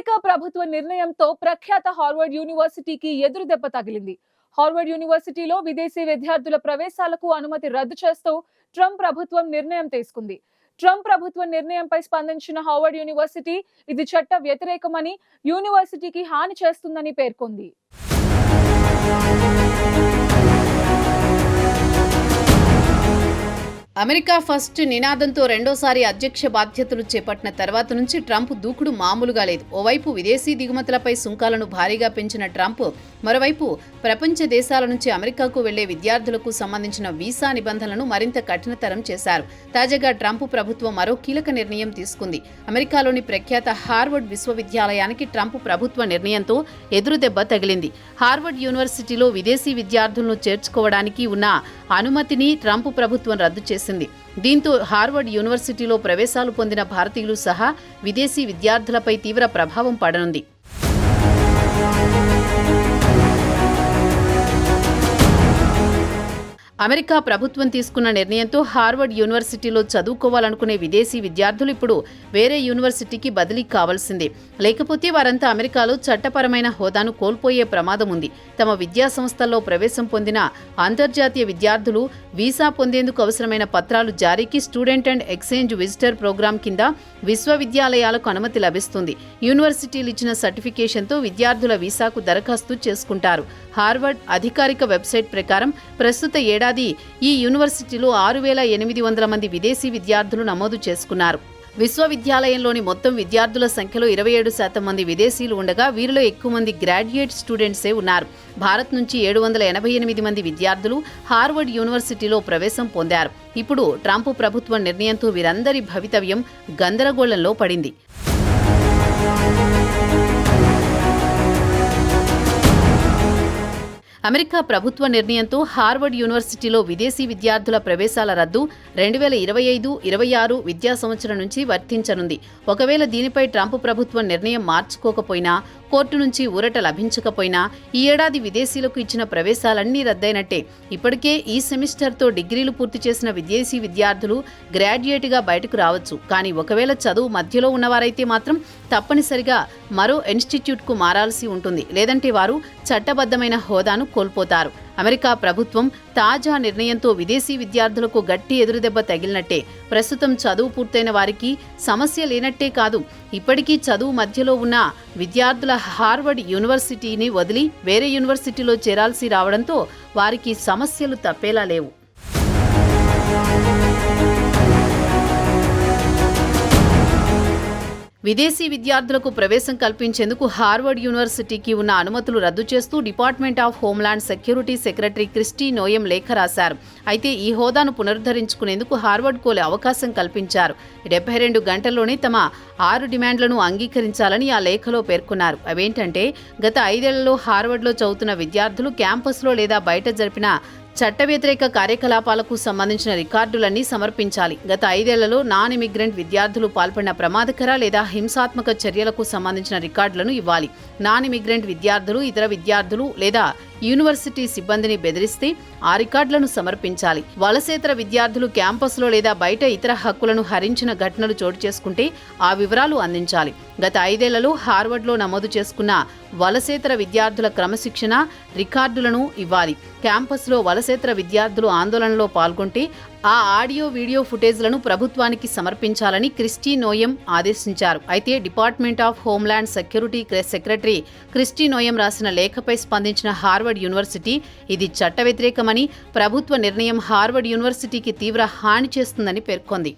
America ప్రభుత్వ నిర్ణయంతో ప్రఖ్యాత హార్వర్డ్ యూనివర్సిటీకి ఎదురు దెబ్బ తగిలింది. హార్వర్డ్ యూనివర్సిటీలో విదేశీ విద్యార్థుల ప్రవేశాలకు అనుమతి రద్దు చేస్తూ ట్రంప్ ప్రభుత్వం నిర్ణయం తీసుకుంది. ట్రంప్ ప్రభుత్వ నిర్ణయంపై స్పందించిన హార్వర్డ్ యూనివర్సిటీ ఇది చట్ట వ్యతిరేకమని, యూనివర్సిటీకి హాని చేస్తుందని పేర్కొంది. అమెరికా ఫస్ట్ నినాదంతో రెండోసారి అధ్యక్ష బాధ్యతలు చేపట్టిన తర్వాత నుంచి ట్రంప్ దూకుడు మామూలుగా లేదు. ఓవైపు విదేశీ దిగుమతులపై సుంకాలను భారీగా పెంచిన ట్రంప్, మరోవైపు ప్రపంచ దేశాల నుంచి అమెరికాకు వెళ్లే విద్యార్థులకు సంబంధించిన వీసా నిబంధనలను మరింత కఠినతరం చేశారు. తాజాగా ట్రంప్ ప్రభుత్వం మరో కీలక నిర్ణయం తీసుకుంది. అమెరికాలోని ప్రఖ్యాత హార్వర్డ్ విశ్వవిద్యాలయానికి ట్రంప్ ప్రభుత్వ నిర్ణయంతో ఎదురుదెబ్బ తగిలింది. హార్వర్డ్ యూనివర్సిటీలో విదేశీ విద్యార్థులను చేర్చుకోవడానికి ఉన్న అనుమతిని ట్రంప్ ప్రభుత్వం రద్దు చేసింది. దీంతో హార్వర్డ్ యూనివర్సిటీలో ప్రవేశాలు పొందిన భారతీయులు సహా విదేశీ విద్యార్థులపై తీవ్ర ప్రభావం పడనుంది. అమెరికా ప్రభుత్వం తీసుకున్న నిర్ణయంతో హార్వర్డ్ యూనివర్సిటీలో చదువుకోవాలనుకునే విదేశీ విద్యార్థులు ఇప్పుడు వేరే యూనివర్సిటీకి బదిలీ కావాల్సిందే. లేకపోతే వారంతా అమెరికాలో చట్టపరమైన హోదాను కోల్పోయే ప్రమాదం ఉంది. తమ విద్యా సంస్థల్లో ప్రవేశం పొందిన అంతర్జాతీయ విద్యార్థులు వీసా పొందేందుకు అవసరమైన పత్రాలు జారీకి student and exchange visitor programme కింద విశ్వవిద్యాలయాలకు అనుమతి లభిస్తుంది. యూనివర్సిటీలు ఇచ్చిన సర్టిఫికేషన్తో విద్యార్థుల వీసాకు దరఖాస్తు చేసుకుంటారు. హార్వర్డ్ అధికారిక వెబ్సైట్ ప్రకారం ప్రస్తుత ఏడాది ఈ యూనివర్సిటీలో 6,800 మంది విదేశీ విద్యార్థులు నమోదు చేసుకున్నారు. విశ్వవిద్యాలయంలోని మొత్తం విద్యార్థుల సంఖ్యలో 27% మంది విదేశీయులు ఉండగా వీరిలో ఎక్కువ మంది గ్రాడ్యుయేట్ స్టూడెంట్సే ఉన్నారు. భారత్ నుంచి 788 మంది విద్యార్థులు హార్వర్డ్ యూనివర్సిటీలో ప్రవేశం పొందారు. ఇప్పుడు ట్రంప్ ప్రభుత్వ నిర్ణయంతో వీరందరి భవితవ్యం గందరగోళంలో పడింది. అమెరికా ప్రభుత్వ నిర్ణయంతో హార్వర్డ్ యూనివర్సిటీలో విదేశీ విద్యార్థుల ప్రవేశాల రద్దు 2025-26 విద్యా సంవత్సరం నుంచి వర్తించనుంది. ఒకవేళ దీనిపై ట్రంప్ ప్రభుత్వం నిర్ణయం మార్చుకోకపోయినా, కోర్టు నుంచి ఊరట లభించకపోయినా ఈ ఏడాది విదేశీయులకు ఇచ్చిన ప్రవేశాలన్నీ రద్దయినట్టే. ఇప్పటికే ఈ సెమిస్టర్తో డిగ్రీలు పూర్తి చేసిన విదేశీ విద్యార్థులు గ్రాడ్యుయేట్గా బయటకు రావచ్చు. కానీ ఒకవేళ చదువు మధ్యలో ఉన్నవారైతే మాత్రం తప్పనిసరిగా మరో ఇన్స్టిట్యూట్కు మారాల్సి ఉంటుంది. లేదంటే వారు చట్టబద్ధమైన హోదాను కోల్పోతారు. అమెరికా ప్రభుత్వం తాజా నిర్ణయంతో విదేశీ విద్యార్థులకు గట్టి ఎదురుదెబ్బ తగిలినట్టే. ప్రస్తుతం చదువు పూర్తయిన వారికి సమస్య లేనట్టే కాదు, ఇప్పటికీ చదువు మధ్యలో ఉన్న విద్యార్థుల హార్వర్డ్ యూనివర్సిటీని వదిలి వేరే యూనివర్సిటీలో చేరాల్సి రావడంతో వారికి సమస్యలు తప్పేలా లేవు. విదేశీ విద్యార్థులకు ప్రవేశం కల్పించేందుకు హార్వర్డ్ యూనివర్సిటీకి ఉన్న అనుమతులు రద్దు చేస్తూ department of homeland security secretary Kristi Noem లేఖ రాశారు. అయితే ఈ హోదాను పునరుద్ధరించుకునేందుకు హార్వర్డ్కు అవకాశం కల్పించారు. 72 గంటల్లోనే తమ 6 డిమాండ్లను అంగీకరించాలని ఆ లేఖలో పేర్కొన్నారు. అవేంటంటే, గత 5 ఏళ్లలో హార్వర్డ్లో చదువుతున్న విద్యార్థులు క్యాంపస్లో లేదా బయట జరిపిన చట్ట వ్యతిరేక కార్యకలాపాలకు సంబంధించిన రికార్డులన్నీ సమర్పించాలి. గత 5 ఏళ్లలో నాన్ ఇమిగ్రెంట్ విద్యార్థులు పాల్పడిన ప్రమాదకర లేదా హింసాత్మక చర్యలకు సంబంధించిన రికార్డులను ఇవ్వాలి. నాన్ ఇమిగ్రెంట్ విద్యార్థులు ఇతర విద్యార్థులు లేదా యూనివర్సిటీ సిబ్బందిని బెదిరిస్తే ఆ రికార్డులను సమర్పించాలి. వలసేతర విద్యార్థులు క్యాంపస్లో లేదా బయట ఇతర హక్కులను హరించిన ఘటనలు చోటు చేసుకుంటే ఆ వివరాలు అందించాలి. గత 5 ఏళ్లలో హార్వర్డ్లో నమోదు చేసుకున్న వలసేతర విద్యార్థుల క్రమశిక్షణ రికార్డులను ఇవ్వాలి. క్యాంపస్లో వలసేతర విద్యార్థులు ఆందోళనలో పాల్గొంటే ఆ ఆడియో వీడియో ఫుటేజ్లను ప్రభుత్వానికి సమర్పించాలని క్రిస్టీ నోయం ఆదేశించారు. అయితే department of homeland security secretary Kristi Noem రాసిన లేఖపై స్పందించిన హార్వర్డ్ యూనివర్సిటీ ఇది చట్ట వ్యతిరేకమని, ప్రభుత్వ నిర్ణయం హార్వర్డ్ యూనివర్సిటీకి తీవ్ర హాని చేస్తుందని పేర్కొంది.